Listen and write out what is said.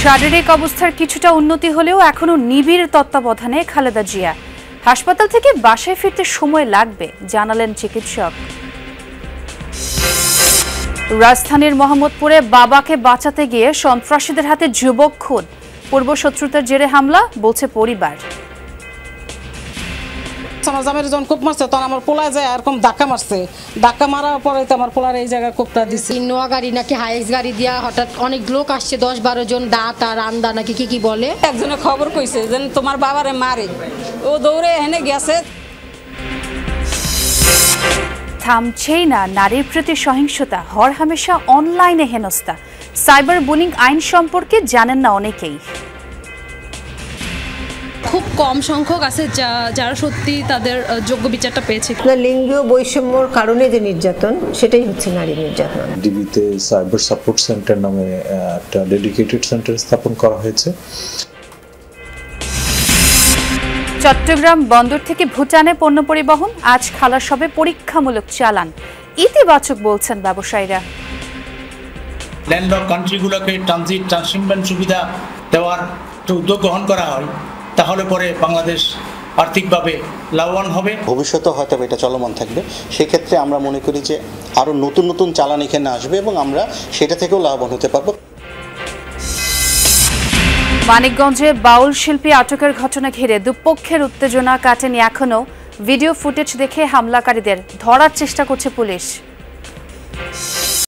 শারীরিক অবস্থার কিছুটা উন্নতি হলেও এখনো নিবিড় তত্ত্বাবধানে খালেদা জিয়া। হাসপাতাল থেকে বাসায় ফিরতে সময় লাগবে জানালেন চিকিৎসক। রাজধানীর মোহাম্মদপুরে বাবাকে বাঁচাতে গিয়ে সন্ত্রাসীদের হাতে যুবক খুন। পূর্বশত্রুতার জেরে হামলা বলছে পরিবার। আমার জামাইয়ের যখন কোপ মারছে তখন আমার পোলায় যায় এরকম ধাক্কা মারছে, ধাক্কা মারার পরে তো আমার পোলার এই জায়গায় কোপটা দিচ্ছে। ইনোয়া গাড়ি নাকি হাইস গাড়ি দিয়া হঠাৎ অনেক লোক আসছে, 10-12 জন, দাঁত আর আন্দা নাকি কি বলে। একজনে খবর কইছে যে তোমার বাবারে মারে, ও দৌড়ে এনে গেছে। থামছেই না নারীর প্রতি সহিংসতা, হরহামেশা অনলাইনে হেনস্থা। সাইবার বুলিং আইন সম্পর্কে জানেন না অনেকেই। খুব কম সংখ্যক আছে যারা সত্যি তাদের যোগ্য বিচারটা পেয়েছে। লিঙ্গীয় বৈষম্যর কারণে যে নির্যাতন, সেটাই হচ্ছে নারী নির্যাতন। ডিবিতে সাইবার সাপোর্ট সেন্টার নামে একটা ডেডিকেটেড সেন্টার স্থাপন করা হয়েছে। চট্টগ্রাম বন্দর থেকে ভুটানে পণ্য পরিবহন আজ খালাস হবে পরীক্ষামূলক চালান। ইতিবাচক বলছেন ব্যবসায়ীরা। ল্যান্ডলক কান্ট্রিগুলোকে ট্রানশিপমেন্ট সুবিধা দেওয়ার উদ্যোগ গ্রহণ করা হয়, তাহলে পরে বাংলাদেশ আর্থিকভাবে লাভবান হবে। ভবিষ্যতে হয়তো এটা চলমান থাকবে। সেক্ষেত্রে আমরা মনে করি যে আরও নতুন নতুন চালান এখানে আসবে এবং আমরা সেটা থেকেও লাভবান হতে পারবো। মানিকগঞ্জে বাউল শিল্পী আটকের ঘটনা ঘিরে দুপক্ষের উত্তেজনা কাটেনি এখনো। ভিডিও ফুটেজ দেখে হামলাকারীদের ধরার চেষ্টা করছে পুলিশ।